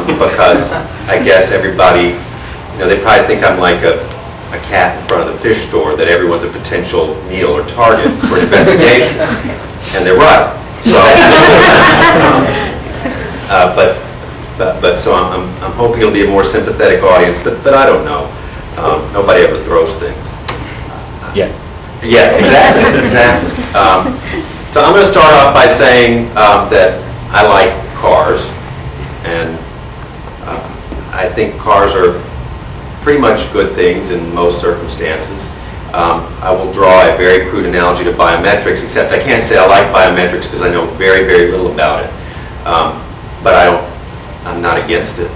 because I guess everybody, they probably think I'm like a cat in front of the fish store, that everyone's a potential meal or target for an investigation, and they're right. So, so I'm hoping it'll be a more sympathetic audience, but I don't know. Nobody ever throws things. Yeah. Yeah, exactly. So I'm going to start off by saying that I like cars, and I think cars are pretty much good things in most circumstances. I will draw a very crude analogy to biometrics, except I can't say I like biometrics because I know very, very little about it. But I'm not against it.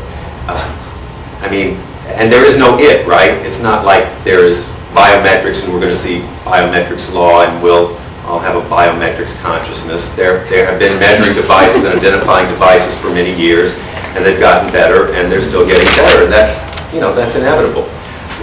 And there is no it, right? It's not like there is biometrics and we're going to see biometrics law and we'll all have a biometrics consciousness. There have been measuring devices and identifying devices for many years, and they've gotten better, and they're still getting better, and that's inevitable.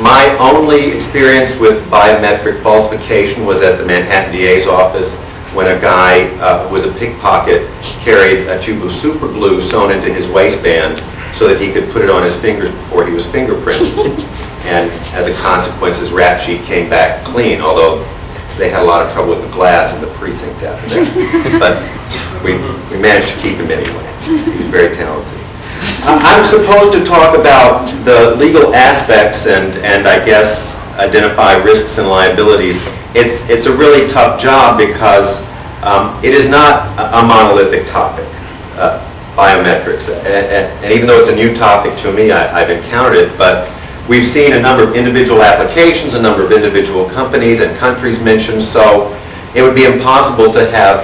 My only experience with biometric falsification was at the Manhattan DA's office when a guy who was a pickpocket carried a tube of super glue sewn into his waistband so that he could put it on his fingers before he was fingerprinted. And as a consequence, his rap sheet came back clean, although they had a lot of trouble with the glass in the precinct after that. But we managed to keep him anyway. He was very talented. I'm supposed to talk about the legal aspects and I guess identify risks and liabilities. It's a really tough job because it is not a monolithic topic, biometrics. And even though it's a new topic to me, I've encountered it, but we've seen a number of individual applications, a number of individual companies and countries mentioned, so it would be impossible to have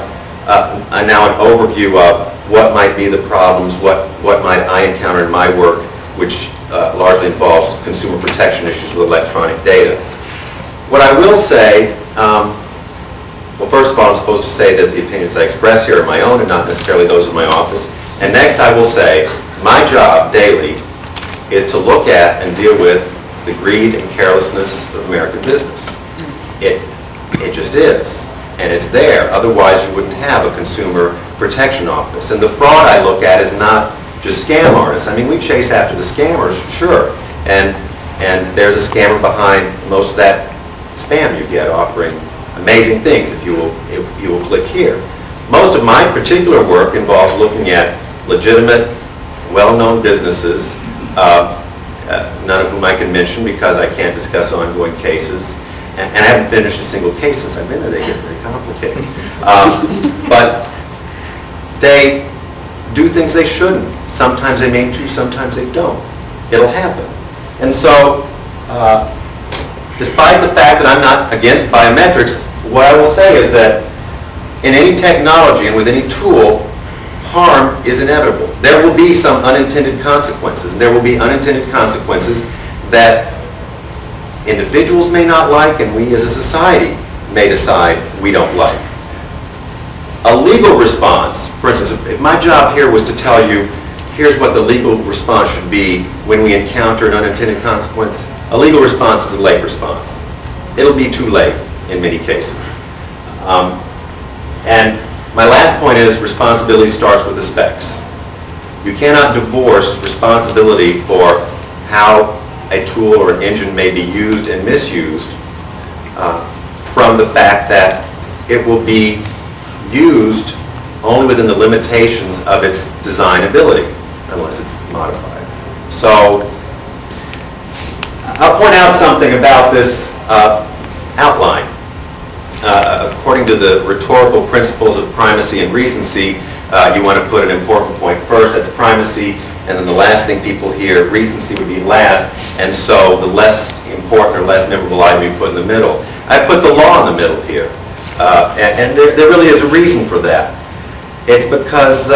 now an overview of what might be the problems, what might I encounter in my work, which largely involves consumer protection issues with electronic data. What I will say, well, first of all, I'm supposed to say that the opinions I express here are my own and not necessarily those of my office. And next I will say, my job daily is to look at and deal with the greed and carelessness of American business. It just is, and it's there. Otherwise, you wouldn't have a consumer protection office. And the fraud I look at is not just scam artists. I mean, we chase after the scammers, sure, and there's a scammer behind most of that spam you get, offering amazing things if you will click here. Most of my particular work involves looking at legitimate, well-known businesses, none of whom I can mention because I can't discuss ongoing cases. And I haven't finished a single case since I've been there. They get very complicated. But they do things they shouldn't. Sometimes they mean to, sometimes they don't. It'll happen. And so, despite the fact that I'm not against biometrics, what I will say is that in any technology and with any tool, harm is inevitable. There will be some unintended consequences, and there will be unintended consequences that individuals may not like and we as a society may decide we don't like. A legal response, for instance, if my job here was to tell you here's what the legal response should be when we encounter an unintended consequence, a legal response is a late response. It'll be too late in many cases. And my last point is responsibility starts with the specs. You cannot divorce responsibility for how a tool or an engine may be used and misused from the fact that it will be used only within the limitations of its designability, unless it's modified. So I'll point out something about this outline. According to the rhetorical principles of primacy and recency, you want to put an important point first, that's primacy, and then the last thing people hear, recency, would be last, and so the less important or less memorable item you put in the middle. I put the law in the middle here, and there really is a reason for that. It's because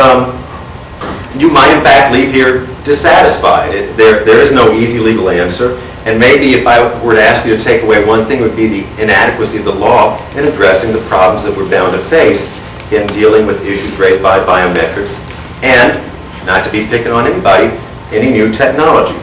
you might in fact leave here dissatisfied. There is no easy legal answer, and maybe if I were to ask you to take away one thing, it would be the inadequacy of the law in addressing the problems that we're bound to face in dealing with issues raised by biometrics, and not to be picking on anybody, any new technology.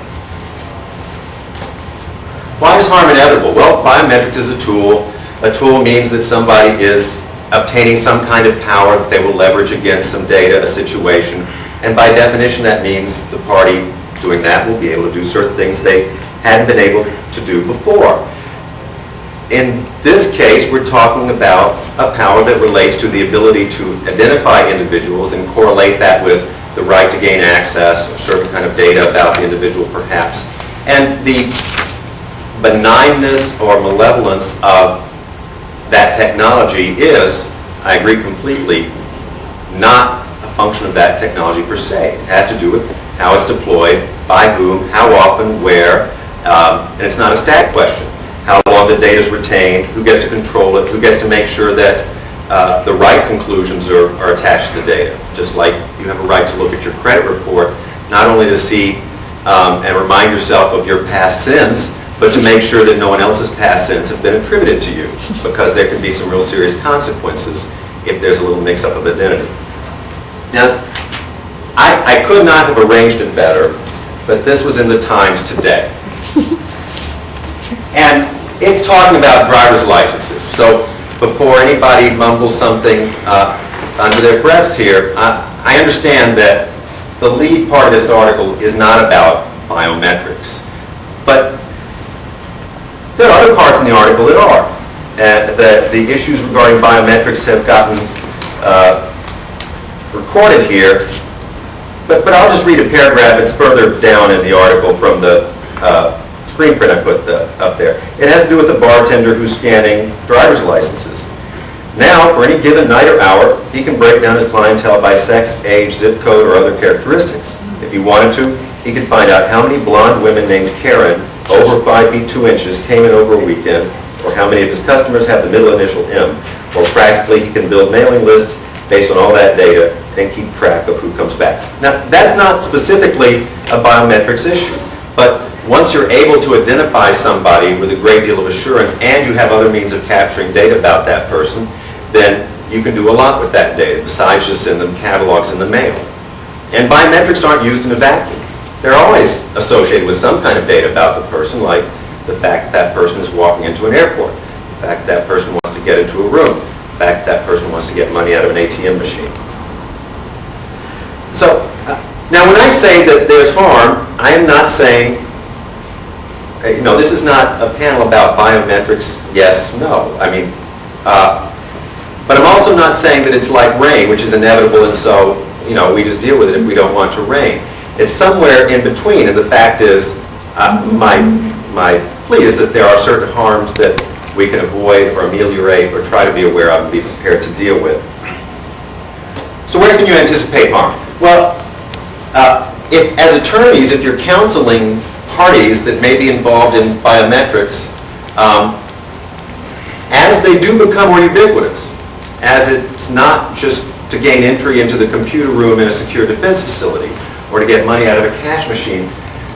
Why is harm inevitable? Well, biometrics is a tool. A tool means that somebody is obtaining some kind of power that they will leverage against some data, a situation. And by definition, that means the party doing that will be able to do certain things they hadn't been able to do before. In this case, we're talking about a power that relates to the ability to identify individuals and correlate that with the right to gain access or certain kind of data about the individual perhaps. And the benignness or malevolence of that technology is, I agree completely, not a function of that technology per se. It has to do with how it's deployed, by whom, how often, where, and it's not a stat question. How long the data is retained, who gets to control it, who gets to make sure that the right conclusions are attached to the data. Just like you have a right to look at your credit report, not only to see and remind yourself of your past sins, but to make sure that no one else's past sins have been attributed to you, because there can be some real serious consequences if there's a little mix-up of identity. Now, I could not have arranged it better, but this was in the Times today. And it's talking about driver's licenses. So before anybody mumbles something under their breaths here, I understand that the lead part of this article is not about biometrics. But there are other parts in the article that are. The issues regarding biometrics have gotten recorded here. But I'll just read a paragraph. It's further down in the article from the screen print I put up there. It has to do with the bartender who's scanning driver's licenses. Now, for any given night or hour, he can break down his clientele by sex, age, zip code, or other characteristics. If he wanted to, he could find out how many blonde women named Karen, over 5 feet 2 inches, came in over a weekend, or how many of his customers have the middle initial M. Or practically, he can build mailing lists based on all that data and keep track of who comes back. Now, that's not specifically a biometrics issue, but once you're able to identify somebody with a great deal of assurance and you have other means of capturing data about that person, then you can do a lot with that data besides just send them catalogs in the mail. And biometrics aren't used in a vacuum. They're always associated with some kind of data about the person, like the fact that that person is walking into an airport, the fact that that person wants to get into a room, the fact that that person wants to get money out of an ATM machine. So, now when I say that there's harm, I am not saying, this is not a panel about biometrics, yes, no. I mean, but I'm also not saying that it's like rain, which is inevitable, and so, we just deal with it if we don't want to rain. It's somewhere in between, and the fact is, my plea is that there are certain harms that we can avoid or ameliorate or try to be aware of and be prepared to deal with. So where can you anticipate harm? Well, if as attorneys, if you're counseling parties that may be involved in biometrics, as they do become more ubiquitous, as it's not just to gain entry into the computer room in a secure defense facility or to get money out of a cash machine,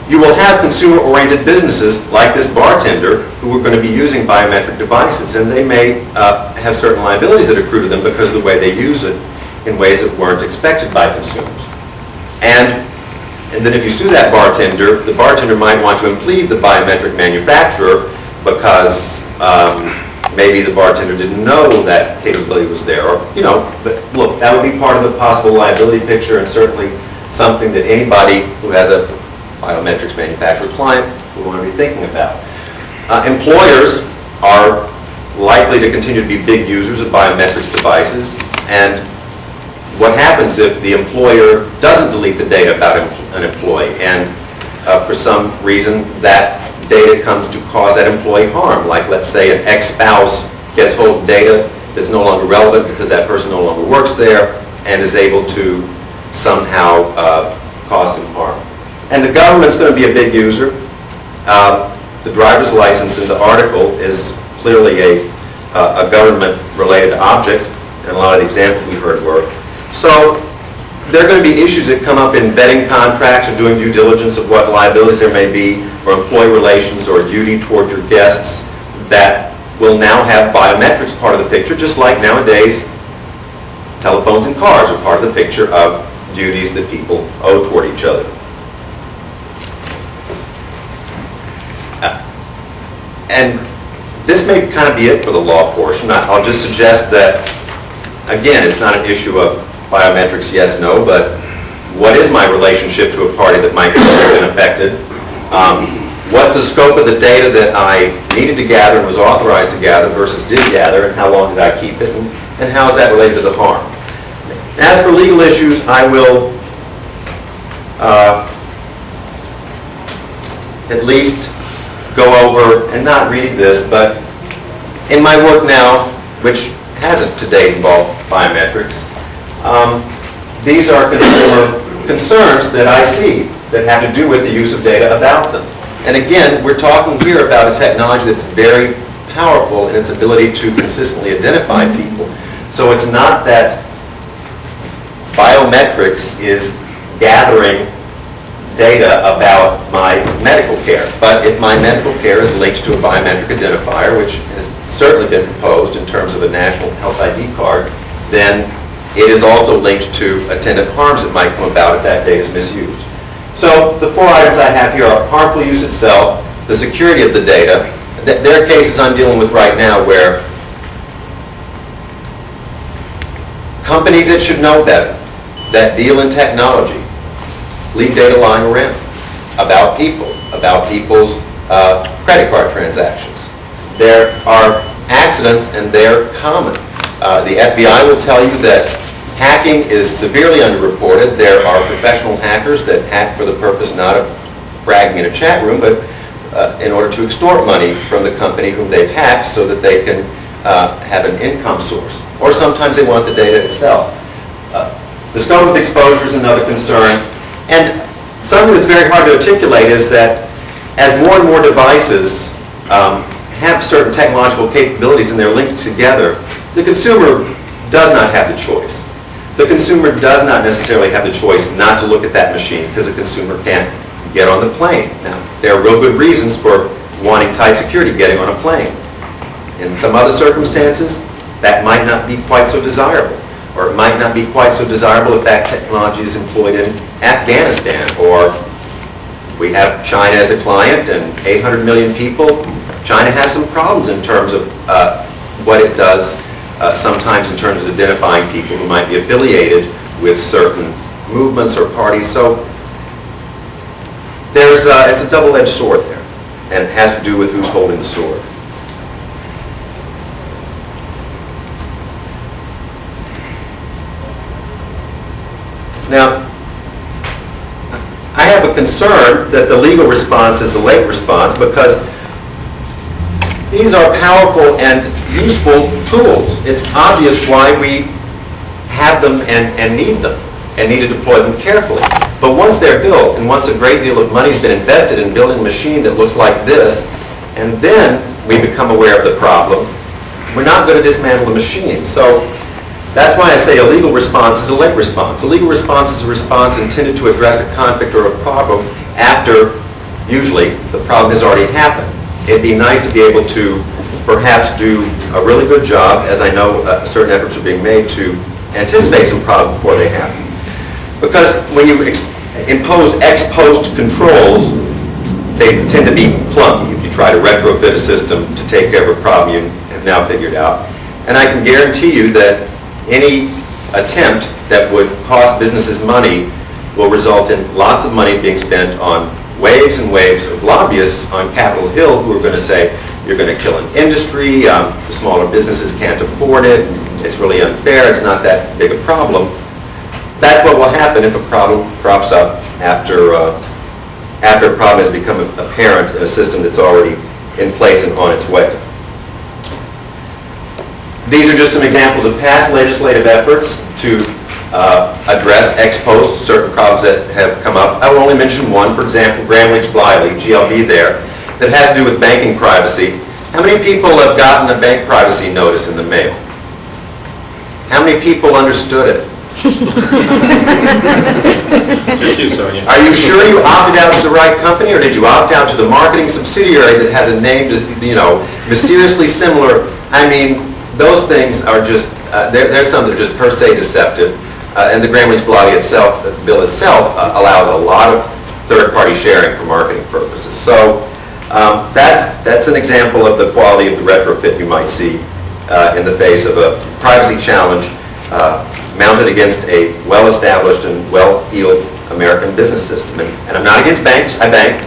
you will have consumer-oriented businesses like this bartender who are going to be using biometric devices, and they may have certain liabilities that accrue to them because of the way they use it in ways that weren't expected by consumers. And then if you sue that bartender, the bartender might want to implead the biometric manufacturer because maybe the bartender didn't know that capability was there, or, but look, that would be part of the possible liability picture, and certainly something that anybody who has a biometrics manufacturer client would want to be thinking about. Employers are likely to continue to be big users of biometrics devices, and what happens if the employer doesn't delete the data about an employee, and for some reason that data comes to cause that employee harm, like let's say an ex-spouse gets hold of data that's no longer relevant because that person no longer works there and is able to somehow cause some harm. And the government's going to be a big user. The driver's license in the article is clearly a government-related object, and a lot of the examples we heard were. So there are going to be issues that come up in vetting contracts or doing due diligence of what liabilities there may be, or employee relations or duty toward your guests that will now have biometrics part of the picture, just like nowadays telephones and cars are part of the picture of duties that people owe toward each other. And this may kind of be it for the law portion. I'll just suggest that, again, it's not an issue of biometrics, yes, no, but What is my relationship to a party that might have been affected? What's the scope of the data that I needed to gather and was authorized to gather versus did gather, and how long did I keep it, and how is that related to the harm? As for legal issues, I will at least go over, and not read this, but in my work now, which hasn't to date involved biometrics, these are consumer concerns that I see that have to do with the use of data about them. And again, we're talking here about a technology that's very powerful in its ability to consistently identify people. So it's not that biometrics is gathering data about my medical care, but if my medical care is linked to a biometric identifier, which has certainly been proposed in terms of a national health ID card, then it is also linked to attendant harms that might come about if that data is misused. So the 4 items I have here are harmful use itself, the security of the data. There are cases I'm dealing with right now where companies that should know better, that deal in technology, leave data lying around about people, about people's credit card transactions. There are accidents, and they're common. The FBI will tell you that hacking is severely underreported. There are professional hackers that hack for the purpose not of bragging in a chat room, but in order to extort money from the company whom they've hacked so that they can have an income source. Or sometimes they want the data itself. The scope of exposure is another concern. And something that's very hard to articulate is that as more and more devices have certain technological capabilities and they're linked together, the consumer does not have the choice. The consumer does not necessarily have the choice not to look at that machine because the consumer can't get on the plane. Now, there are real good reasons for wanting tight security getting on a plane. In some other circumstances, that might not be quite so desirable, or it might not be quite so desirable if that technology is employed in Afghanistan, or we have China as a client and 800 million people. China has some problems in terms of what it does, sometimes in terms of identifying people who might be affiliated with certain movements or parties. So it's a double-edged sword there, and it has to do with who's holding the sword. Now, I have a concern that the legal response is a late response because these are powerful and useful tools. It's obvious why we have them and need them and need to deploy them carefully. But once they're built and once a great deal of money has been invested in building a machine that looks like this, and then we become aware of the problem, we're not going to dismantle the machine. So that's why I say a legal response is a late response. A legal response is a response intended to address a conflict or a problem after, usually, the problem has already happened. It'd be nice to be able to perhaps do a really good job, as I know certain efforts are being made to anticipate some problems before they happen. Because when you impose ex post controls, they tend to be clunky if you try to retrofit a system to take care of a problem you have now figured out. And I can guarantee you that any attempt that would cost businesses money will result in lots of money being spent on waves and waves of lobbyists on Capitol Hill who are going to say, you're going to kill an industry, the smaller businesses can't afford it, it's really unfair, it's not that big a problem. That's what will happen if a problem crops up after a problem has become apparent in a system that's already in place and on its way. These are just some examples of past legislative efforts to address ex post certain problems that have come up. I will only mention one, for example, Graham-Leach-Bliley, GLB there, that has to do with banking privacy. How many people have gotten a bank privacy notice in the mail? How many people understood it? Just you, Sonia. Are you sure you opted out to the right company, or did you opt out to the marketing subsidiary that has a name, mysteriously similar? I mean, those things are just, there's some that are just per se deceptive. And the Graham-Leach-Bliley bill itself allows a lot of third-party sharing for marketing purposes. So that's an example of the quality of the retrofit you might see in the face of a privacy challenge mounted against a well-established and well-heeled American business system. And I'm not against banks. I bank.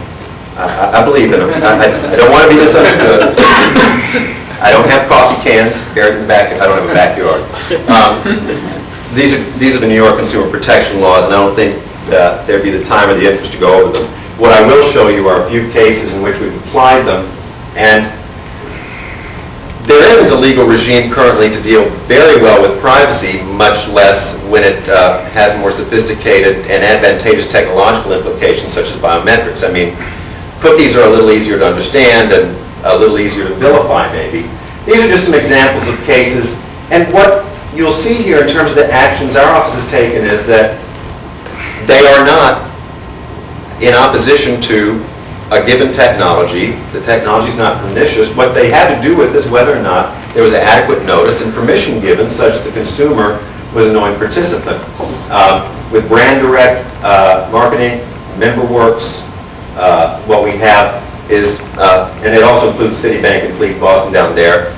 I believe in them. I don't want to be misunderstood. I don't have coffee cans buried in the back. I don't have a backyard. These are the New York Consumer Protection laws, and I don't think there'd be the time or the interest to go over them. What I will show you are a few cases in which we've applied them, and there isn't a legal regime currently to deal very well with privacy, much less when it has more sophisticated and advantageous technological implications such as biometrics. I mean, cookies are a little easier to understand and a little easier to vilify, maybe. These are just some examples of cases, and what you'll see here in terms of the actions our office has taken is that they are not in opposition to a given technology. The technology is not pernicious. What they had to do with is whether or not there was adequate notice and permission given such that the consumer was a knowing participant. With brand direct marketing, MemberWorks, what we have is, and it also includes Citibank and Fleet Boston down there.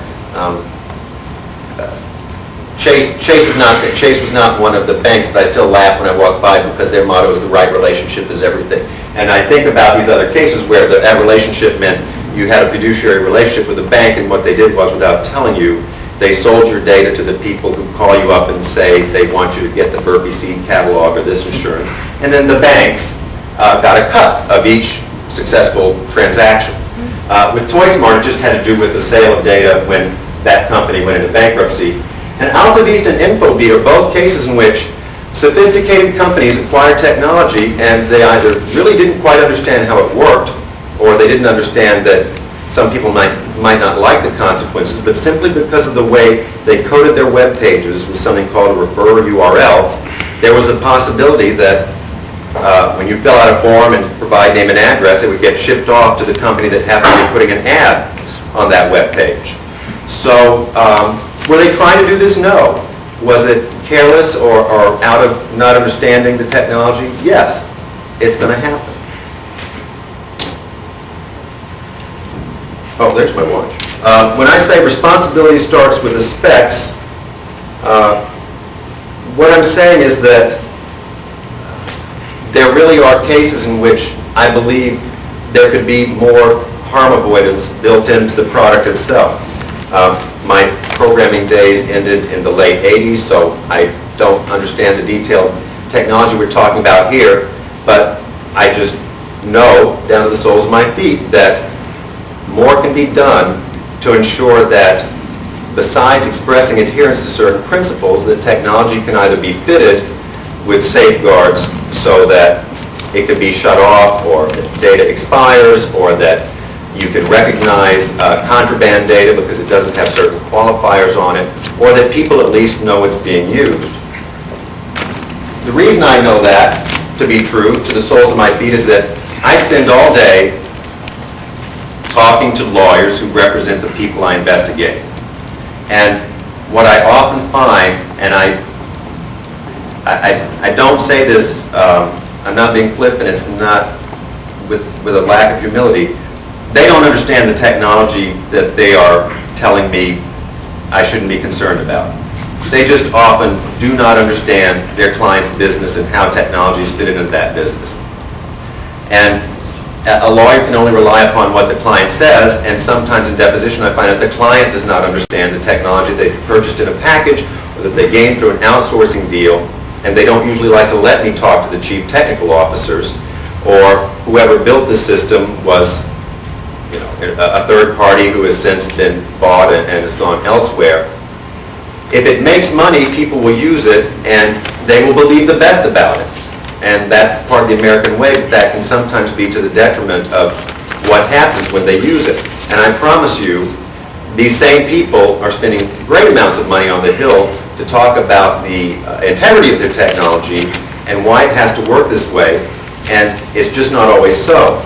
Chase was not one of the banks, but I still laugh when I walk by because their motto is the right relationship is everything. And I think about these other cases where that relationship meant you had a fiduciary relationship with a bank, and what they did was, without telling you, they sold your data to the people who call you up and say they want you to get the Burpee Seed catalog or this insurance. And then the banks got a cut of each successful transaction. With ToySmart, it just had to do with the sale of data when that company went into bankruptcy. And AltaVista and InfoBeat are both cases in which sophisticated companies acquired technology and they either really didn't quite understand how it worked, or they didn't understand that some people might not like the consequences, but simply because of the way they coded their web pages with something called a refer URL, there was a possibility that when you fill out a form and provide name and address, it would get shipped off to the company that happened to be putting an ad on that web page. So were they trying to do this? No. Was it careless or out of not understanding the technology? Yes. It's going to happen. Oh, there's my watch. When I say responsibility starts with the specs, what I'm saying is that there really are cases in which I believe there could be more harm avoidance built into the product itself. My programming days ended in the late 80s, so I don't understand the detailed technology we're talking about here, but I just know down to the soles of my feet that more can be done to ensure that besides expressing adherence to certain principles, the technology can either be fitted with safeguards so that it can be shut off, or that data expires, or that you can recognize contraband data because it doesn't have certain qualifiers on it, or that people at least know it's being used. The reason I know that to be true, to the soles of my feet, is that I spend all day talking to lawyers who represent the people I investigate. And what I often find, and I don't say this, I'm not being flippant, it's not with a lack of humility. They don't understand the technology that they are telling me I shouldn't be concerned about. They just often do not understand their client's business and how technology is fitted into that business. And a lawyer can only rely upon what the client says, and sometimes in deposition I find that the client does not understand the technology they've purchased in a package or that they gained through an outsourcing deal, and they don't usually like to let me talk to the chief technical officers, or whoever built the system was a third party who has since been bought and has gone elsewhere. If it makes money, people will use it and they will believe the best about it. And that's part of the American way, but that can sometimes be to the detriment of what happens when they use it. And I promise you, these same people are spending great amounts of money on the Hill to talk about the integrity of their technology and why it has to work this way, and it's just not always so.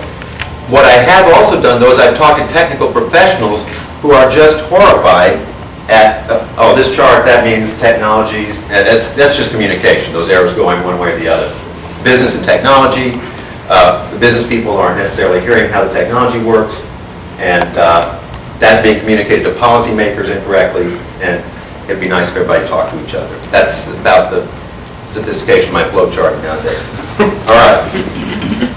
What I have also done, though, is I've talked to technical professionals who are just horrified at, oh, this chart, that means technology, and that's just communication, those arrows going one way or the other. Business and technology, the business people aren't necessarily hearing how the technology works, and that's being communicated to policymakers incorrectly, and it'd be nice if everybody talked to each other. That's about the sophistication of my flow chart nowadays. All right.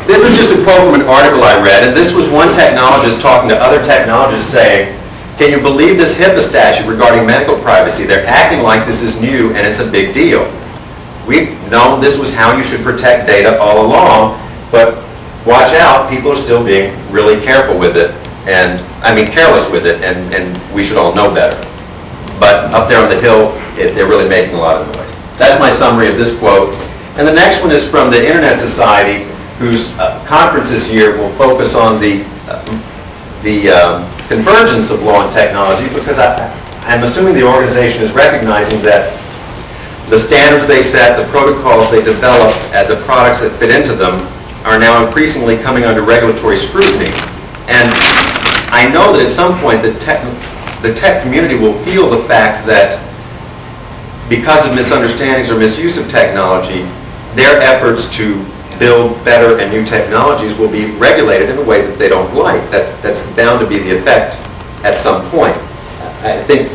This is just a quote from an article I read, and this was one technologist talking to other technologists saying, can you believe this HIPAA statute regarding medical privacy? They're acting like this is new and it's a big deal. We've known this was how you should protect data all along, but watch out, people are still being really careful with it, and careless with it, and we should all know better. But up there on the hill, they're really making a lot of noise. That's my summary of this quote. And the next one is from the Internet Society, whose conference this year will focus on the convergence of law and technology, because I'm assuming the organization is recognizing that the standards they set, the protocols they develop, and the products that fit into them are now increasingly coming under regulatory scrutiny. And I know that at some point the tech community will feel the fact that because of misunderstandings or misuse of technology, their efforts to build better and new technologies will be regulated in a way that they don't like. That's bound to be the effect at some point. I think,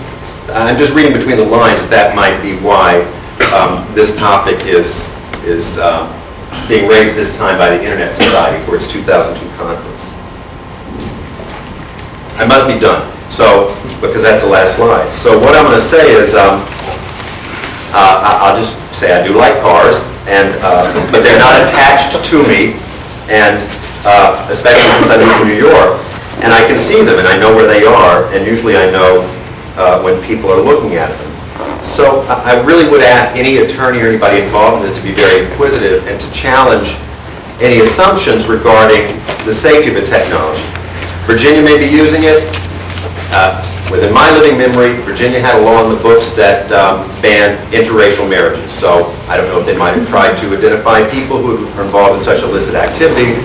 I'm just reading between the lines, that might be why this topic is being raised this time by the Internet Society for its 2002 conference. I must be done, because that's the last slide. So what I'm going to say is, I'll just say I do like cars, but they're not attached to me, and especially since I moved to New York, and I can see them and I know where they are, and usually I know when people are looking at them. So I really would ask any attorney or anybody involved in this to be very inquisitive and to challenge any assumptions regarding the safety of the technology. Virginia may be using it. Within my living memory, Virginia had a law in the books that banned interracial marriages. So I don't know if they might have tried to identify people who are involved in such illicit activity.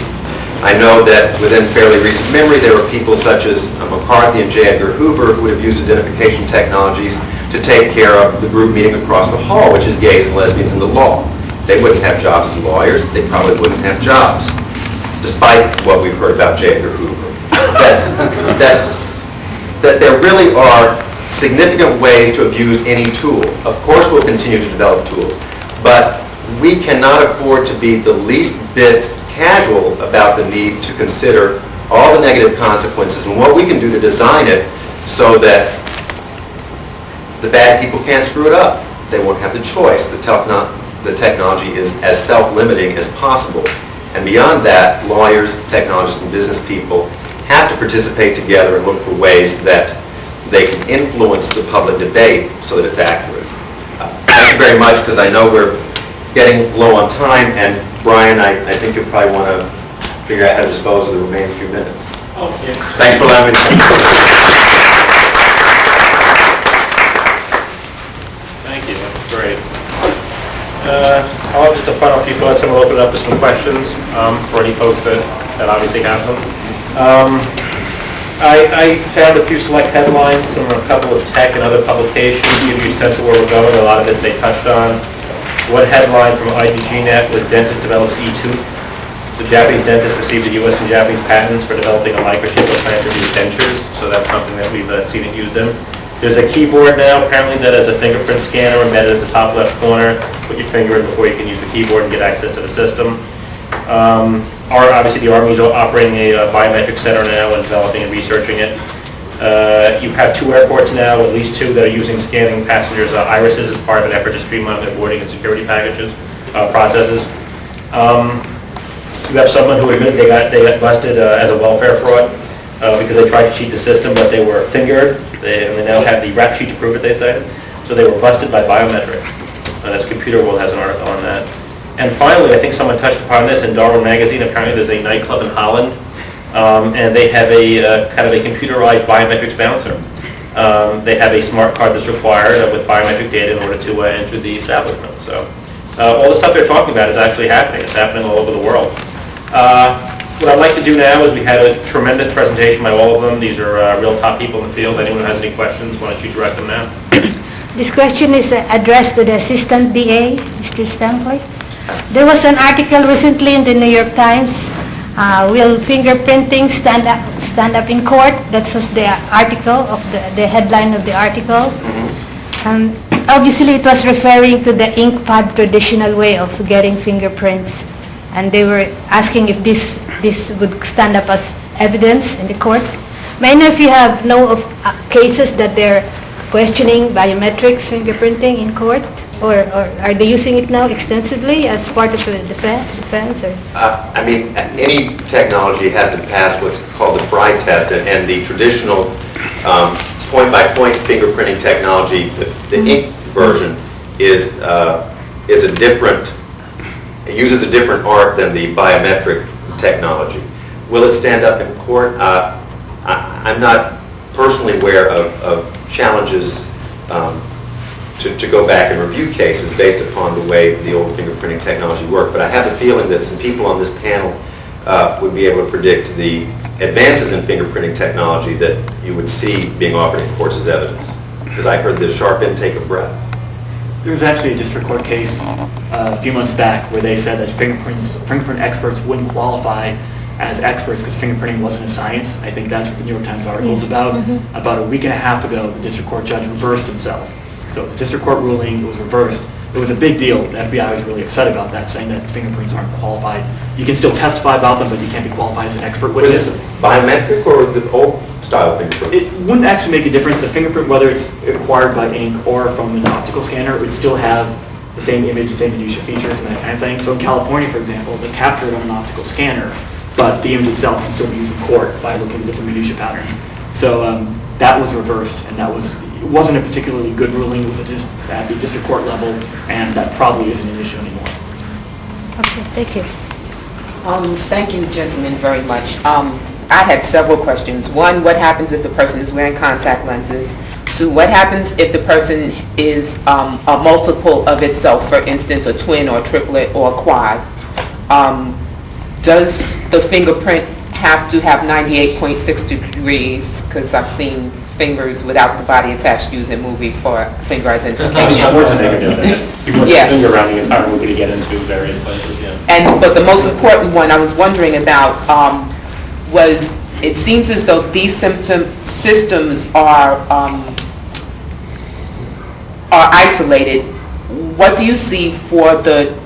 I know that within fairly recent memory, there were people such as McCarthy and J. Edgar Hoover who would have used identification technologies to take care of the group meeting across the hall, which is gays and lesbians in the law. They wouldn't have jobs as lawyers. They probably wouldn't have jobs, despite what we've heard about J. Edgar Hoover. That there really are significant ways to abuse any tool. Of course we'll continue to develop tools, but we cannot afford to be the least bit casual about the need to consider all the negative consequences and what we can do to design it so that the bad people can't screw it up. They won't have the choice. The technology is as self-limiting as possible. And beyond that, lawyers, technologists, and business people have to participate together and look for ways that they can influence the public debate so that it's accurate. Thank you very much, because I know we're getting low on time, and Brian, I think you'll probably want to figure out how to dispose of the remaining few minutes. Okay. Thanks for allowing me to. Thank you. That's great. I'll have just a final few thoughts, and we'll open it up to some questions for any folks that obviously have them. I found a few select headlines, some from a couple of tech and other publications, to give you a sense of where we're going. A lot of this they touched on. One headline from IDGNet was dentist develops e-tooth. The Japanese dentist received the U.S. and Japanese patents for developing a microchip implanted in dentures, so that's something that we've seen it used in. There's a keyboard now, apparently, that has a fingerprint scanner embedded at the top left corner. Put your finger in before you can use the keyboard and get access to the system. Obviously, the Army is operating a biometrics center now and developing and researching it. You have 2 airports now, at least 2, that are using scanning passengers' irises as part of an effort to streamline their boarding and security processes. You have someone who admitted they got busted as a welfare fraud because they tried to cheat the system, but they were fingered, and they now have the rap sheet to prove it, they say. So they were busted by biometrics. That's Computer World has an article on that. And finally, I think someone touched upon this in Darwin Magazine. Apparently there's a nightclub in Holland, and they have a kind of a computerized biometrics bouncer. They have a smart card that's required with biometric data in order to enter the establishment. So all the stuff they're talking about is actually happening. It's happening all over the world. What I'd like to do now is we had a tremendous presentation by all of them. These are real top people in the field. Anyone who has any questions, why don't you direct them now? This question is addressed to the Assistant DA, Mr. Stanley. There was an article recently in the New York Times, will fingerprinting stand up in court? That was the article, of the headline of the article. Obviously, it was referring to the ink pad traditional way of getting fingerprints. And they were asking if this would stand up as evidence in the court. May I know if you know of cases that they're questioning biometrics fingerprinting in court? Or are they using it now extensively as part of the defense or? I mean, any technology has to pass what's called the Fry test, and the traditional point-by-point fingerprinting technology, the ink version, is a different, it uses a different art than the biometric technology. Will it stand up in court? I'm not personally aware of challenges to go back and review cases based upon the way the old fingerprinting technology worked. But I have the feeling that some people on this panel would be able to predict the advances in fingerprinting technology that you would see being offered in courts as evidence. Because I heard the sharp intake of breath. There was actually a district court case a few months back where they said that fingerprint experts wouldn't qualify as experts because fingerprinting wasn't a science. I think that's what the New York Times article is about. Mm-hmm. About a week and a half ago, the district court judge reversed himself. So the district court ruling was reversed. It was a big deal. The FBI was really upset about that, saying that fingerprints aren't qualified. You can still testify about them, but you can't be qualified as an expert. Was this biometric or the old style fingerprint? It wouldn't actually make a difference. The fingerprint, whether it's acquired by ink or from an optical scanner, it would still have the same image, the same minutia features, and that kind of thing. So in California, for example, they capture it on an optical scanner, but the image itself can still be used in court by looking at different minutia patterns. So that was reversed, and it wasn't a particularly good ruling. It was at the district court level, and that probably isn't an issue anymore. Okay, thank you. Thank you, gentlemen, very much. I had several questions. One, what happens if the person is wearing contact lenses? Two, what happens if the person is a multiple of itself, for instance, a twin or a triplet or a quad? Does the fingerprint have to have 98.6 degrees? Because I've seen fingers without the body attached used in movies for finger identification. Schwarzenegger did that. He worked Yeah. his finger around the entire movie to get into various places, yeah. But the most important one I was wondering about was, it seems as though these systems are isolated. What do you see for the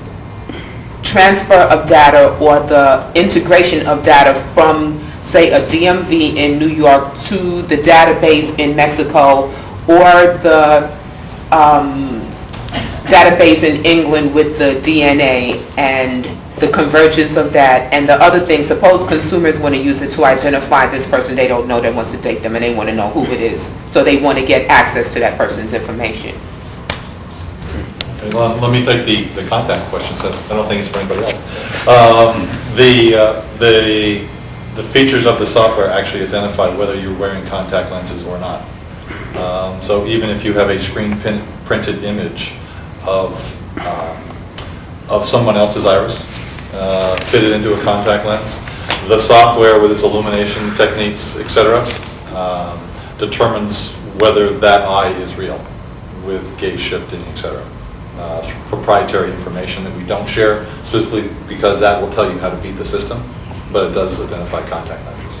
transfer of data or the integration of data from, say, a DMV in New York to the database in Mexico, or the database in England with the DNA, and the convergence of that? And the other thing, suppose consumers want to use it to identify this person they don't know that wants to date them, and they want to know who it is, so they want to get access to that person's information. Okay, well, let me take the contact question, so I don't think it's for anybody else. The features of the software actually identify whether you're wearing contact lenses or not. So even if you have a screen printed image of someone else's iris fitted into a contact lens, the software with its illumination techniques, etc., determines whether that eye is real with gaze shifting, etc. It's proprietary information that we don't share, specifically because that will tell you how to beat the system, but it does identify contact lenses.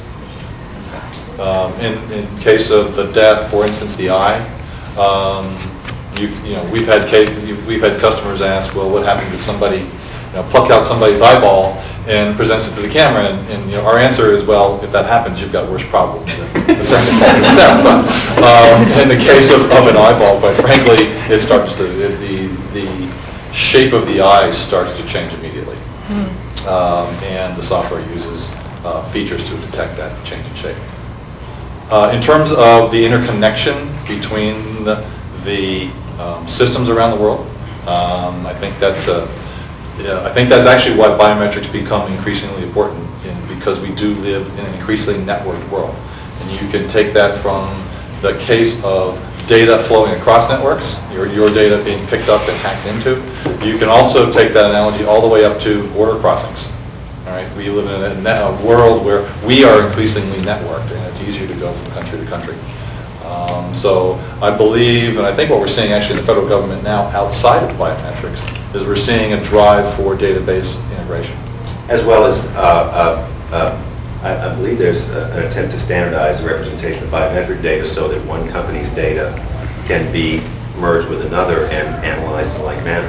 In case of the death, for instance, the eye, we've had customers ask, well, what happens if somebody pluck out somebody's eyeball and presents it to the camera? And our answer is, well, if that happens, you've got worse problems than the second fault itself. But in the case of an eyeball, quite frankly, it starts to the shape of the eye starts to change immediately, and the software uses features to detect that change in shape. In terms of the interconnection between the systems around the world, I think that's actually why biometrics become increasingly important, because we do live in an increasingly networked world. And you can take that from the case of data flowing across networks, your data being picked up and hacked into. You can also take that analogy all the way up to border crossings. All right, we live in a world where we are increasingly networked, and it's easier to go from country to country. So I believe, and I think what we're seeing actually in the federal government now outside of biometrics is we're seeing a drive for database integration. As well as, I believe there's an attempt to standardize the representation of biometric data so that one company's data can be merged with another and analyzed in like manner.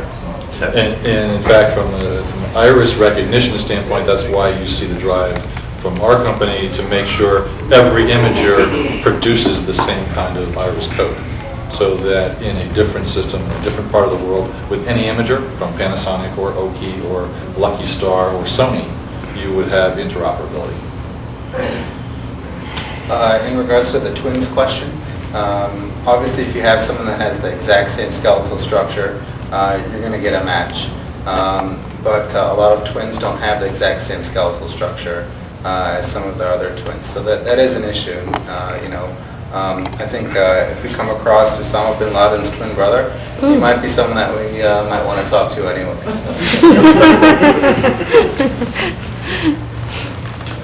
And in fact, from an iris recognition standpoint, that's why you see the drive from our company to make sure every imager produces the same kind of iris code. So that in a different system, a different part of the world, with any imager, from Panasonic or Oki or Lucky Star or Sony, you would have interoperability. In regards to the twins question, obviously if you have someone that has the exact same skeletal structure, you're going to get a match. But a lot of twins don't have the exact same skeletal structure as some of their other twins. So that is an issue. I think if we come across Osama bin Laden's twin brother, he might be someone that we might want to talk to anyways.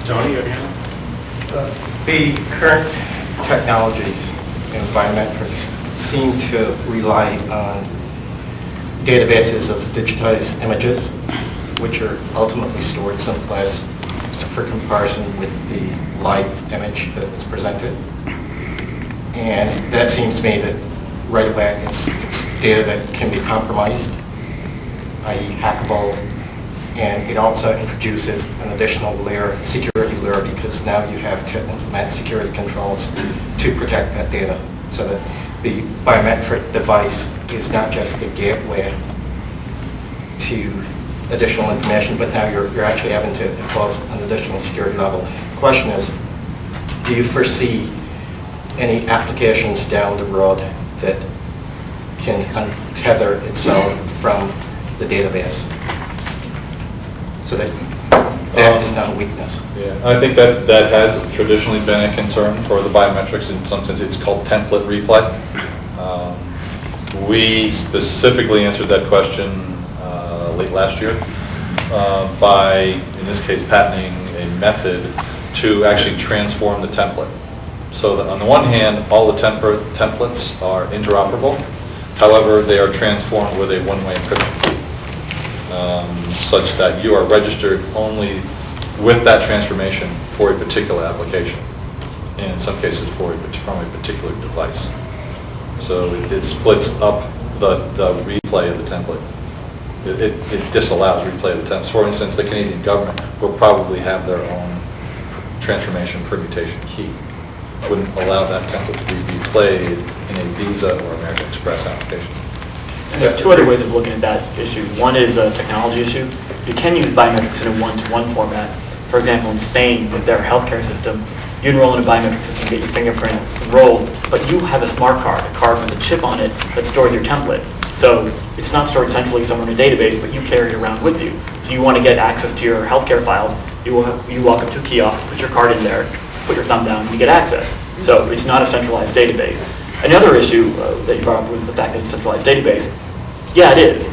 Tony, your hand? The current technologies in biometrics seem to rely on databases of digitized images, which are ultimately stored someplace for comparison with the live image that is presented. And that seems to me that right away it's data that can be compromised, i.e. hackable, and it also introduces an additional layer, security layer, because now you have to implement security controls to protect that data, so that the biometric device is not just a gateway to additional information, but now you're actually having to impose an additional security level. The question is, do you foresee any applications down the road that can untether itself from the database, so that is not a weakness? Yeah, I think that has traditionally been a concern for the biometrics. In some sense, it's called template replay. We specifically answered that question late last year by, in this case, patenting a method to actually transform the template. So that on the one hand, all the templates are interoperable. However, they are transformed with a one-way encryption key, such that you are registered only with that transformation for a particular application, and in some cases from a particular device. So it splits up the replay of the template. It disallows replay of the templates. For instance, the Canadian government will probably have their own transformation permutation key. Wouldn't allow that template to be replayed in a Visa or American Express application. And there are two other ways of looking at that issue. One is a technology issue. You can use biometrics in a one-to-one format. For example, in Spain, with their healthcare system, you enroll in a biometric system, get your fingerprint enrolled, but you have a smart card, a card with a chip on it that stores your template. So it's not stored centrally somewhere in a database, but you carry it around with you. So you want to get access to your healthcare files, you walk up to a kiosk, put your card in there, put your thumb down, and you get access. So it's not a centralized database. Another issue that you brought up was the fact that it's a centralized database. Yeah, it is.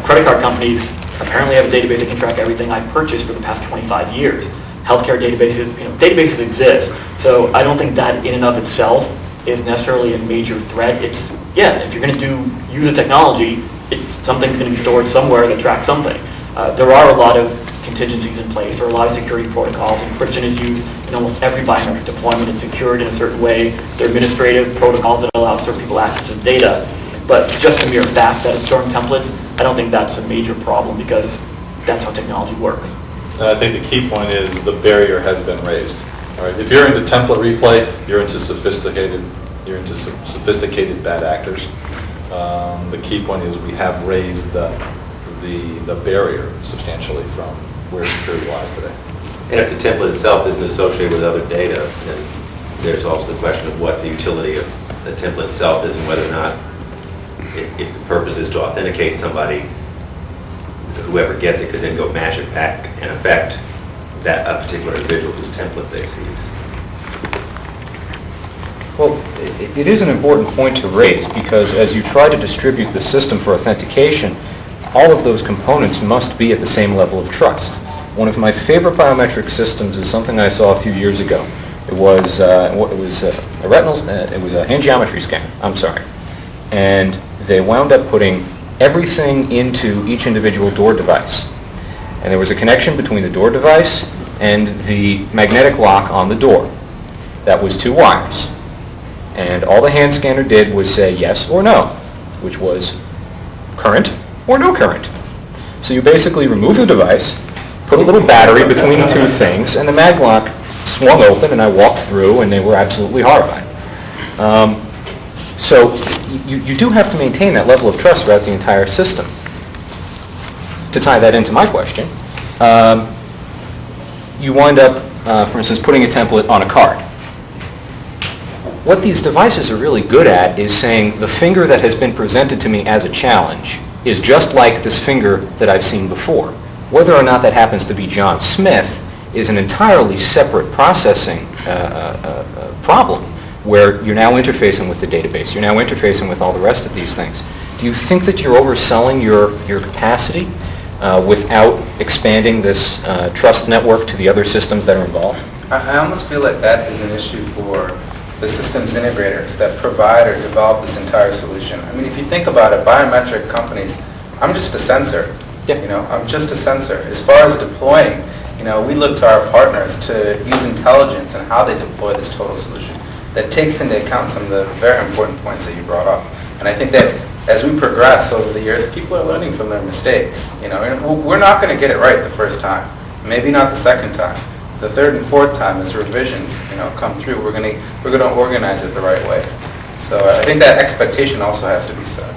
Credit card companies apparently have a database that can track everything I've purchased for the past 25 years. Healthcare databases, databases exist. So I don't think that in and of itself is necessarily a major threat. If you're going to use a technology, something's going to be stored somewhere that tracks something. There are a lot of contingencies in place. There are a lot of security protocols. Encryption is used in almost every biometric deployment. It's secured in a certain way. There are administrative protocols that allow certain people access to the data. But just the mere fact that it's storing templates, I don't think that's a major problem, because that's how technology works. I think the key point is the barrier has been raised. All right, if you're into template replay, you're into sophisticated bad actors. The key point is we have raised the barrier substantially from where security lies today. And if the template itself isn't associated with other data, then there's also the question of what the utility of the template itself is, and whether or not, if the purpose is to authenticate somebody, whoever gets it could then go match it back and affect that a particular individual whose template they seized. Well, it is an important point to raise, because as you try to distribute the system for authentication, all of those components must be at the same level of trust. One of my favorite biometric systems is something I saw a few years ago. It was a hand geometry scanner, and they wound up putting everything into each individual door device. And there was a connection between the door device and the magnetic lock on the door. That was 2 wires. And all the hand scanner did was say yes or no. which was current or no current. So you basically remove the device, put a little battery between the two things, and the mag lock swung open, and I walked through, and they were absolutely horrified. So you do have to maintain that level of trust throughout the entire system. To tie that into my question, you wind up, for instance, putting a template on a card. What these devices are really good at is saying the finger that has been presented to me as a challenge is just like this finger that I've seen before. Whether or not that happens to be John Smith is an entirely separate processing problem, where you're now interfacing with the database, you're now interfacing with all the rest of these things. Do you think that you're overselling your capacity without expanding this trust network to the other systems that are involved? I almost feel like that is an issue for the systems integrators that provide or develop this entire solution. I mean, if you think about it, biometric companies, I'm just a sensor. Yeah. You know, I'm just a sensor. As far as deploying, you know, we look to our partners to use intelligence in how they deploy this total solution that takes into account some of the very important points that you brought up. And I think that as we progress over the years, people are learning from their mistakes. You know, and we're not going to get it right the first time, maybe not the second time. The third and fourth time, as revisions, you know, come through, we're going to organize it the right way. So I think that expectation also has to be set.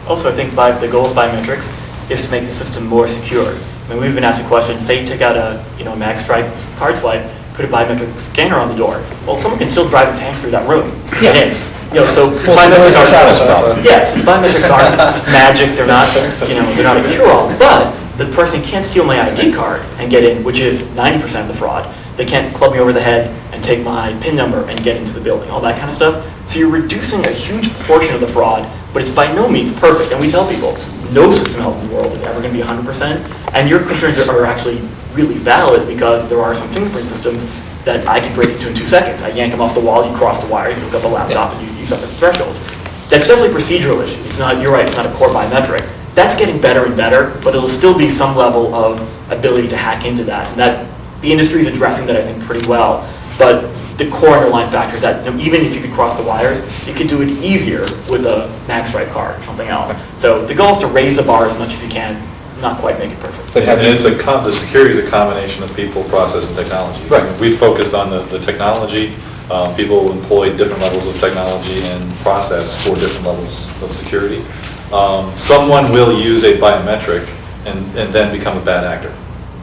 Also, I think the goal of biometrics is to make the system more secure. I mean, we've been asking questions. Say you take out a magstripe card swipe, put a biometric scanner on the door. Well, someone can still drive a tank through that room. Yeah. And you know, so biometrics aren't yes, biometrics aren't magic. They're not they're not a cure-all. But the person can't steal my ID card and get in, which is 90% of the fraud. They can't club me over the head and take my PIN number and get into the building, all that kind of stuff. So you're reducing a huge portion of the fraud, but it's by no means perfect. And we tell people, no system out in the world is ever going to be 100%. And your concerns are actually really valid because there are some fingerprint systems that I can break into in 2 seconds. I yank them off the wall, you cross the wires, you hook up a laptop, and you set the threshold. That's definitely a procedural issue. It's not, you're right, it's not a core biometric. That's getting better and better, but it'll still be some level of ability to hack into that. And that the industry is addressing that, I think, pretty well. But the core underlying factor is that even if you could cross the wires, you could do it easier with a magstripe card or something else. So the goal is to raise the bar as much as you can, not quite make it perfect. And it's the security is a combination of people, process, and technology. Right. We focused on the technology. People employ different levels of technology and process for different levels of security. Someone will use a biometric and then become a bad actor.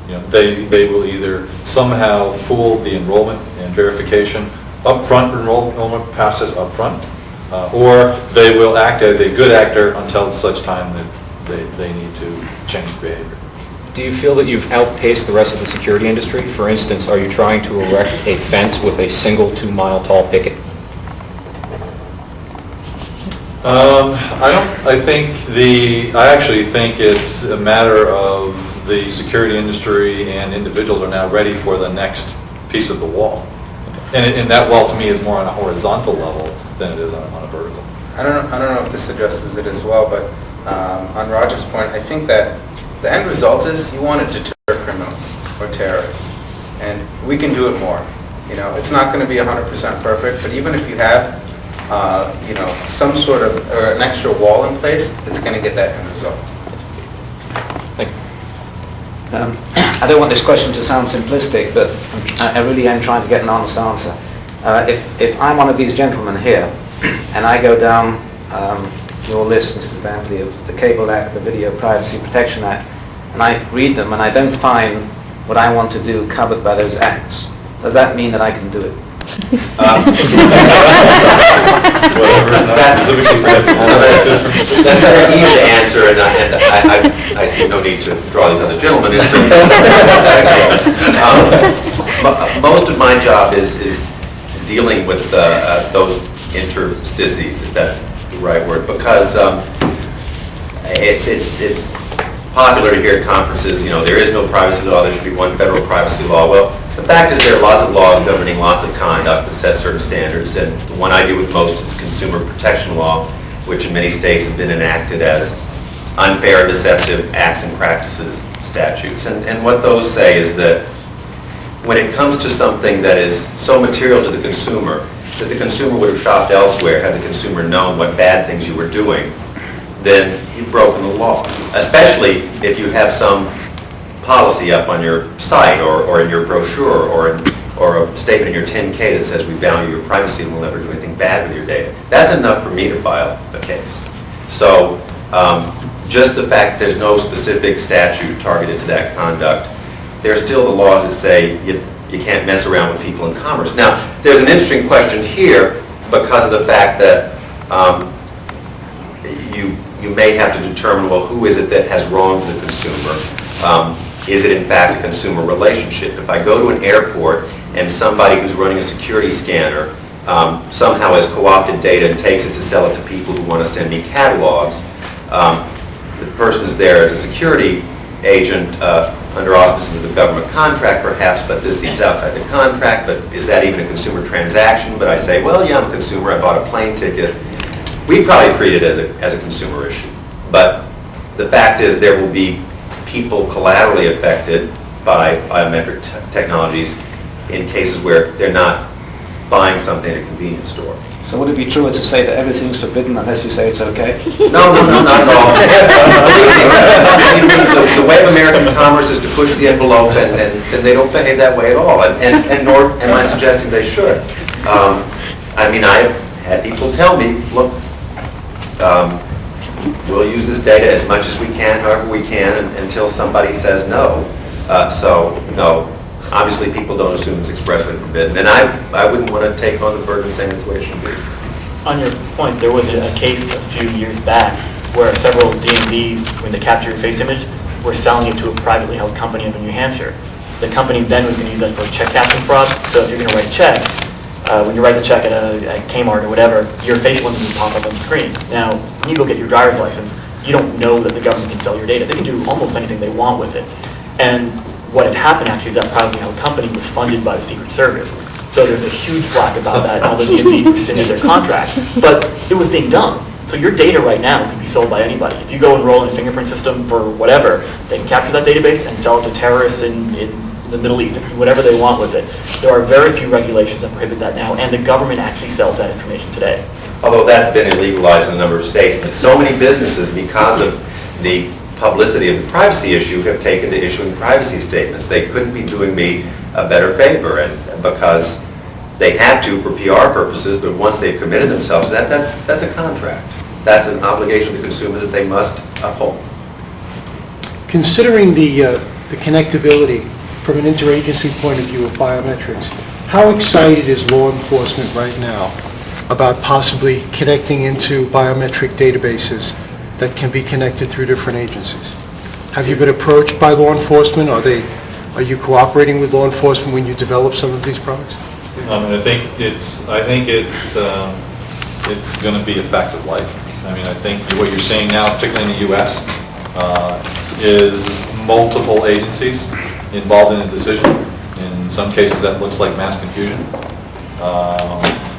You know, they will either somehow fool the enrollment and verification upfront enrollment process upfront, or they will act as a good actor until such time that they need to change behavior. Do you feel that you've outpaced the rest of the security industry? For instance, are you trying to erect a fence with a single 2-mile tall picket? I actually think it's a matter of the security industry and individuals are now ready for the next piece of the wall. And that wall to me is more on a horizontal level than it is on a vertical. I don't know if this addresses it as well, but on Roger's point, I think that the end result is you want to deter criminals or terrorists, and we can do it more. You know, it's not going to be 100% perfect, but even if you have, some sort of or an extra wall in place, it's going to get that end result. Thank you. I don't want this question to sound simplistic, but I really am trying to get an honest answer. If I'm one of these gentlemen here, and I go down your list, Mr. Stampley, of the Cable Act, the Video Privacy Protection Act, and I read them and I don't find what I want to do covered by those acts, does that mean that I can do it? That's very easy to answer, and I see no need to draw these other gentlemen into most of my job is dealing with those interstices, if that's the right word, because it's popular to hear at conferences, there is no privacy law, there should be one federal privacy law. Well, the fact is there are lots of laws governing lots of conduct that set certain standards, and the one I deal with most is consumer protection law, which in many states has been enacted as unfair and deceptive acts and practices statutes. And what those say is that when it comes to something that is so material to the consumer, that the consumer would have shopped elsewhere had the consumer known what bad things you were doing, then you've broken the law, especially if you have some policy up on your site or in your brochure or a statement in your 10K that says we value your privacy and we'll never do anything bad with your data. That's enough for me to file a case. So just the fact that there's no specific statute targeted to that conduct, there's still the laws that say you can't mess around with people in commerce. Now, there's an interesting question here because of the fact that you may have to determine, well, who is it that has wronged the consumer? Is it in fact a consumer relationship? If I go to an airport and somebody who's running a security scanner somehow has co-opted data and takes it to sell it to people who want to send me catalogs, the person is there as a security agent under auspices of a government contract perhaps, but this seems outside the contract, but is that even a consumer transaction? But I say, well, yeah, I'm a consumer, I bought a plane ticket. We'd probably treat it as a consumer issue. But the fact is there will be people collaterally affected by biometric technologies in cases where they're not buying something at a convenience store. So would it be truer to say that everything's forbidden unless you say it's okay? No, not at all. The way of American commerce is to push the envelope, and they don't behave that way at all, and nor am I suggesting they should. I mean, I've had people tell me, look, we'll use this data as much as we can, however we can, until somebody says no. So, no. Obviously, people don't assume it's expressly forbidden, and I wouldn't want to take on the burden of saying that's the way it should be. On your point, there was a case a few years back where several DMVs, when they captured your face image, were selling it to a privately held company up in New Hampshire. The company then was going to use that for check cashing fraud. So if you're going to write a check, when you write the check at Kmart or whatever, your facial image will pop up on the screen. Now, when you go get your driver's license, you don't know that the government can sell your data. They can do almost anything they want with it. And what had happened actually is that privately held company was funded by the Secret Service. So there's a huge flack about that, and all the DMVs rescinded their contracts. But it was being done. So your data right now can be sold by anybody. If you go enroll in a fingerprint system for whatever, they can capture that database and sell it to terrorists in the Middle East, and do whatever they want with it. There are very few regulations that prohibit that now, and the government actually sells that information today. Although that's been illegalized in a number of states, but so many businesses, because of the publicity of the privacy issue, have taken to issuing privacy statements. They couldn't be doing me a better favor, and because they have to for PR purposes, but once they've committed themselves to that, that's a contract. That's an obligation of the consumer that they must uphold. Considering the connectability from an interagency point of view of biometrics, how excited is law enforcement right now about possibly connecting into biometric databases that can be connected through different agencies? Have you been approached by law enforcement? Are you cooperating with law enforcement when you develop some of these products? I think it's going to be a fact of life. I mean, I think what you're seeing now, particularly in the U.S., is multiple agencies involved in a decision. In some cases, that looks like mass confusion.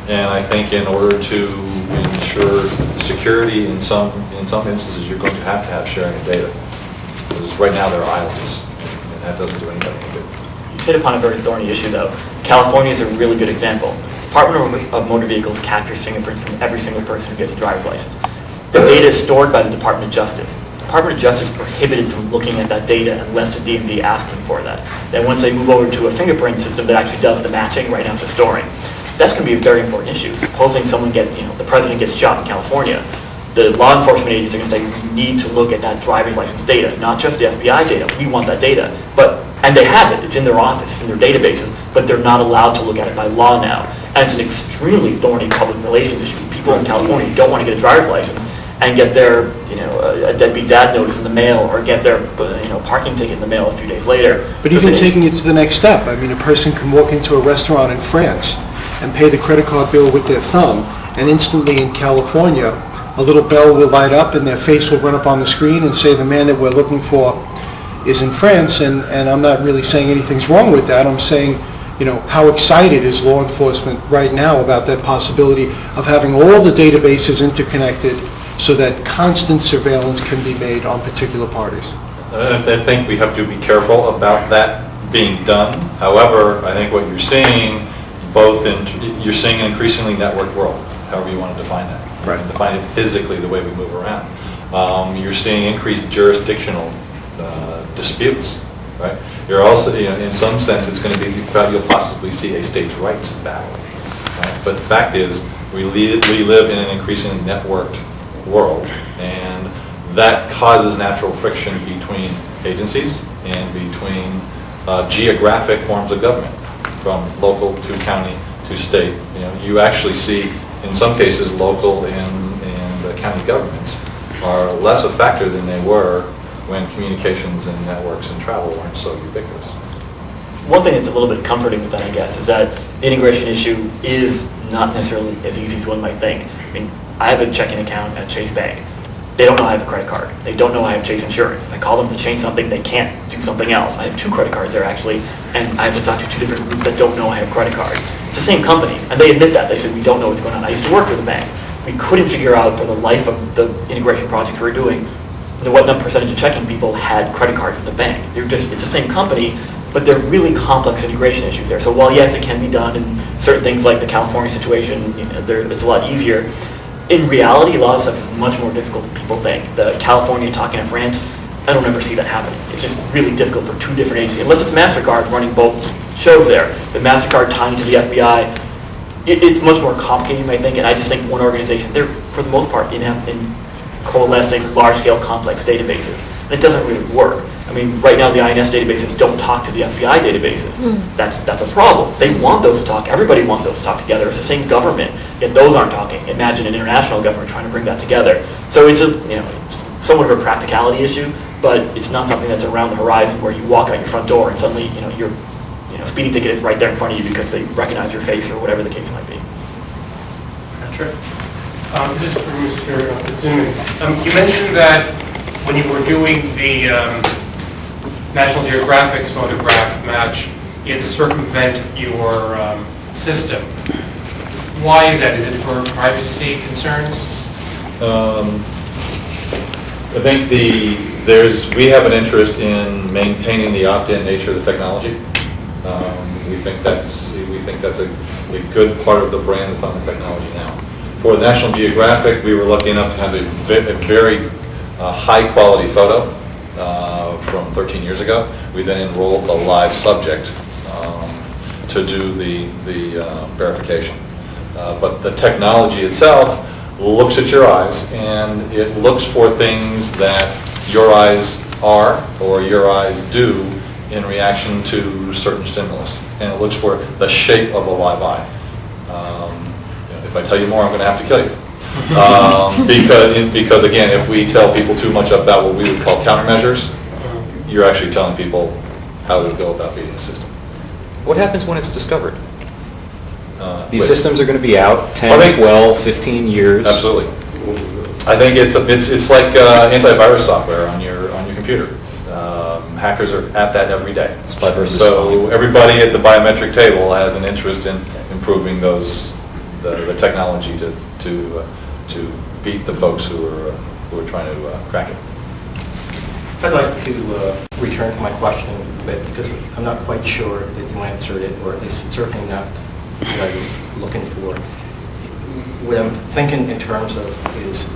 And I think in order to ensure security in some instances, you're going to have sharing of data. Because right now, there are islands, and that doesn't do anybody any good. You hit upon a very thorny issue, though. California is a really good example. Department of Motor Vehicles captures fingerprints from every single person who gets a driver's license. The data is stored by the Department of Justice. The Department of Justice is prohibited from looking at that data unless the DMV asks them for that. Then once they move over to a fingerprint system that actually does the matching, right now it's the storing. That's going to be a very important issue. Supposing someone the president gets shot in California, the law enforcement agents are going to say, we need to look at that driver's license data, not just the FBI data. We want that data. And they have it. It's in their office, it's in their databases, but they're not allowed to look at it by law now. And it's an extremely thorny public relations issue. People in California don't want to get a driver's license and get their, a deadbeat dad notice in the mail, or get their, parking ticket in the mail a few days later. But even taking it to the next step, I mean, a person can walk into a restaurant in France and pay the credit card bill with their thumb, and instantly in California, a little bell will light up and their face will run up on the screen and say the man that we're looking for is in France, and I'm not really saying anything's wrong with that. I'm saying, how excited is law enforcement right now about that possibility of having all the databases interconnected so that constant surveillance can be made on particular parties? I think we have to be careful about that being done. However, I think what you're seeing, you're seeing an increasingly networked world, however you want to define that. Right. Define it physically the way we move around. You're seeing increased jurisdictional disputes, right? You're also, in some sense, it's going to be, you'll possibly see a states' rights battle. Right? But the fact is, we live in an increasingly networked world, and that causes natural friction between agencies and between geographic forms of government, from local to county to state. You actually see, in some cases, local and county governments are less a factor than they were when communications and networks and travel weren't so ubiquitous. One thing that's a little bit comforting with that, I guess, is that the integration issue is not necessarily as easy as one might think. I mean, I have a checking account at Chase Bank. They don't know I have a credit card. They don't know I have Chase Insurance. If I call them to change something, they can't do something else. I have 2 credit cards there, actually, and I have to talk to 2 different groups that don't know I have credit cards. It's the same company, and they admit that. They said, we don't know what's going on. I used to work for the bank. We couldn't figure out for the life of the integration projects we were doing what percentage of checking people had credit cards at the bank. It's the same company, but they're really complex integration issues there. So while yes, it can be done in certain things like the California situation, it's a lot easier. In reality, a lot of stuff is much more difficult than people think. The California talking to France, I don't ever see that happening. It's just really difficult for 2 different agencies, unless it's MasterCard running both shows there. The MasterCard tying to the FBI, it's much more complicated, you might think, and I just think one organization, they're, for the most part, in coalescing large-scale complex databases. And it doesn't really work. I mean, right now the INS databases don't talk to the FBI databases. That's a problem. They want those to talk. Everybody wants those to talk together. It's the same government, yet those aren't talking. Imagine an international government trying to bring that together. So it's it's somewhat of a practicality issue, but it's not something that's around the horizon where you walk out your front door and suddenly your speeding ticket is right there in front of you because they recognize your face or whatever the case might be. Patrick? This is for Mr. Kazumi. You mentioned that when you were doing the National Geographic's photograph match, you had to circumvent your system. Why is that? Is it for privacy concerns? I think we have an interest in maintaining the opt-in nature of the technology. We think that's a good part of the brand that's on the technology now. For National Geographic, we were lucky enough to have a very high-quality photo from 13 years ago. We then enrolled the live subject to do the verification. But the technology itself looks at your eyes, and it looks for things that your eyes are or your eyes do in reaction to certain stimulus. And it looks for the shape of a live eye. If I tell you more, I'm going to have to kill you. Because again, if we tell people too much about what we would call countermeasures, you're actually telling people how to go about beating the system. What happens when it's discovered? These systems are going to be out 10, 12, 15 years. Absolutely. I think it's like antivirus software on your computer. Hackers are at that every day. So everybody at the biometric table has an interest in improving the technology to beat the folks who are trying to crack it. I'd like to return to my question a bit because I'm not quite sure that you answered it, or at least certainly not what I was looking for. What I'm thinking in terms of is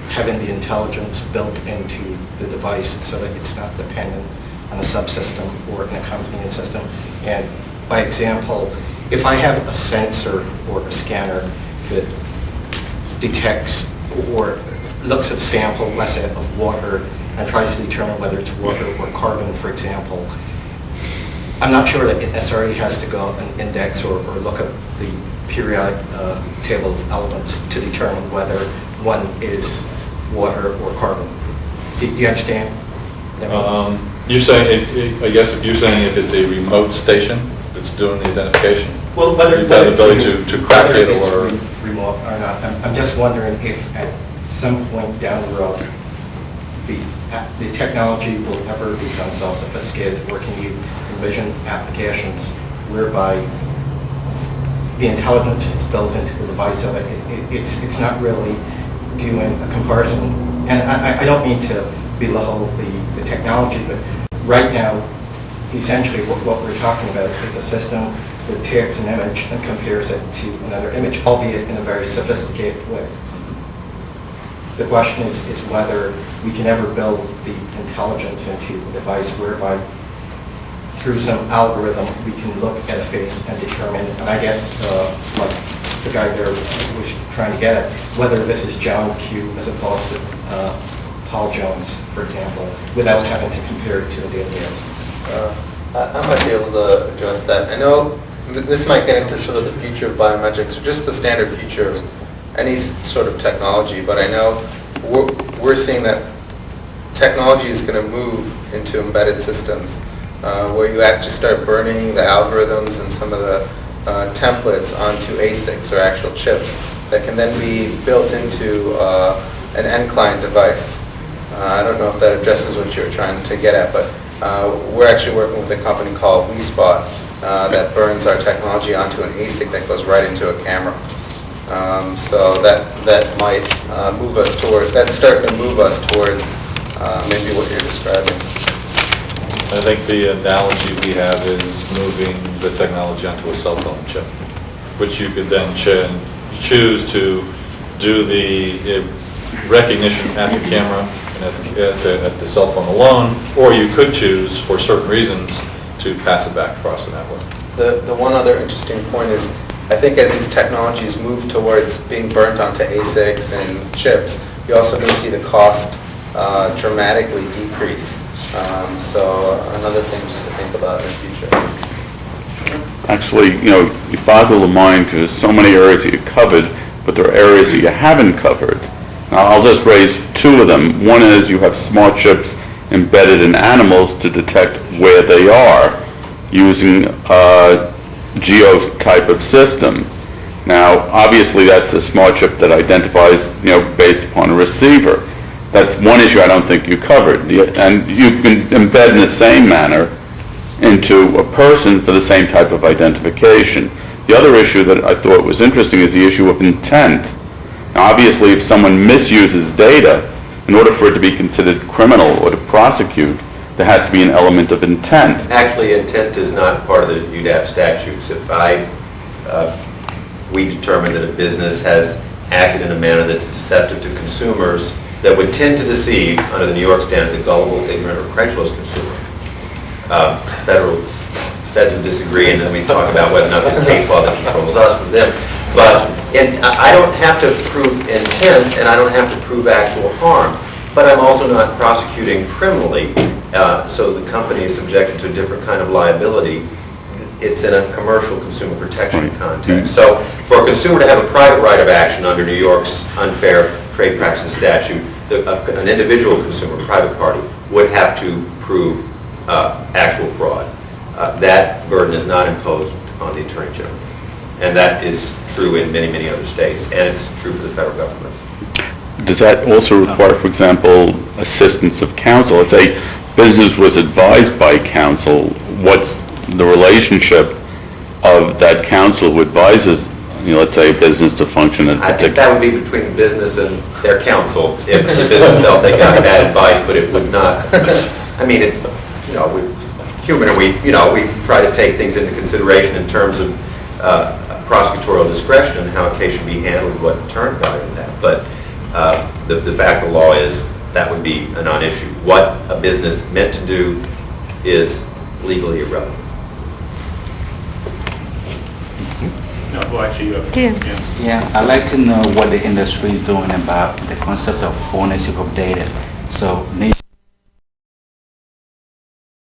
having the intelligence built into the device so that it's not dependent on a subsystem or an accompanying system. And by example, if I have a sensor or a scanner that detects or looks at a sample, let's say of water, and tries to determine whether it's water or carbon, for example, I'm not sure that it necessarily has to go and index or look at the periodic table of elements to determine whether one is water or carbon. Do you understand? You're saying, I guess if you're saying if it's a remote station that's doing the identification, well, whether you've got the ability to crack it or remote or not. I'm just wondering if at some point down the road, the technology will ever become so sophisticated, or can you envision applications whereby the intelligence is built into the device so that it's not really doing a comparison. And I don't mean to belittle the technology, but right now, essentially what we're talking about is a system that takes an image and compares it to another image, albeit in a very sophisticated way. The question is whether we can ever build the intelligence into a device whereby through some algorithm, we can look at a face and determine, and I guess, like the guy there was trying to get at, whether this is John Q as opposed to Paul Jones, for example, without having to compare it to the database. I might be able to address that. I know this might get into sort of the future of biometrics, or just the standard future of any sort of technology, but I know we're seeing that technology is going to move into embedded systems, where you actually start burning the algorithms and some of the templates onto ASICs or actual chips that can then be built into an end client device. I don't know if that addresses what you're trying to get at, but we're actually working with a company called WeSpot that burns our technology onto an ASIC that goes right into a camera. So that might move us toward, that's starting to move us towards maybe what you're describing. I think the analogy we have is moving the technology onto a cell phone chip, which you could then choose to do the recognition at the camera and at the cell phone alone, or you could choose, for certain reasons, to pass it back across the network. The one other interesting point is, I think as these technologies move towards being burnt onto ASICs and chips, you're also going to see the cost dramatically decrease. So another thing just to think about in the future. Actually, you boggle the mind because there's so many areas that you covered, but there are areas that you haven't covered. Now, I'll just raise two of them. One is you have smart chips embedded in animals to detect where they are using a geo type of system. Now, obviously, that's a smart chip that identifies, based upon a receiver. That's one issue I don't think you covered. And you can embed in the same manner into a person for the same type of identification. The other issue that I thought was interesting is the issue of intent. Now, obviously, if someone misuses data, in order for it to be considered criminal or to prosecute, there has to be an element of intent. Actually, intent is not part of the UDAP statutes. If we determine that a business has acted in a manner that's deceptive to consumers, that would tend to deceive, under the New York standard, the gullible, ignorant, or credulous consumer. Feds would disagree, and then we talk about whether or not there's case law that controls us from them. But I don't have to prove intent, and I don't have to prove actual harm. But I'm also not prosecuting criminally, so the company is subjected to a different kind of liability. It's in a commercial consumer protection context. So for a consumer to have a private right of action under New York's unfair trade practices statute, an individual consumer, private party, would have to prove actual fraud. That burden is not imposed on the Attorney General. And that is true in many, many other states, and it's true for the federal government. Does that also require, for example, assistance of counsel? Let's say business was advised by counsel. What's the relationship of that counsel who advises, let's say, a business to function in a I think particular... that would be between the business and their counsel if the business felt they got bad advice, but it would not. I mean, it's, we're human, and we try to take things into consideration in terms of prosecutorial discretion and how a case should be handled, what turned about in that. But the fact of the law is that would be a non-issue. What a business meant to do is legally irrelevant. No, well, actually, you have. Yeah. Yes. Yeah, I'd like to know what the industry is doing about the concept of ownership of data. So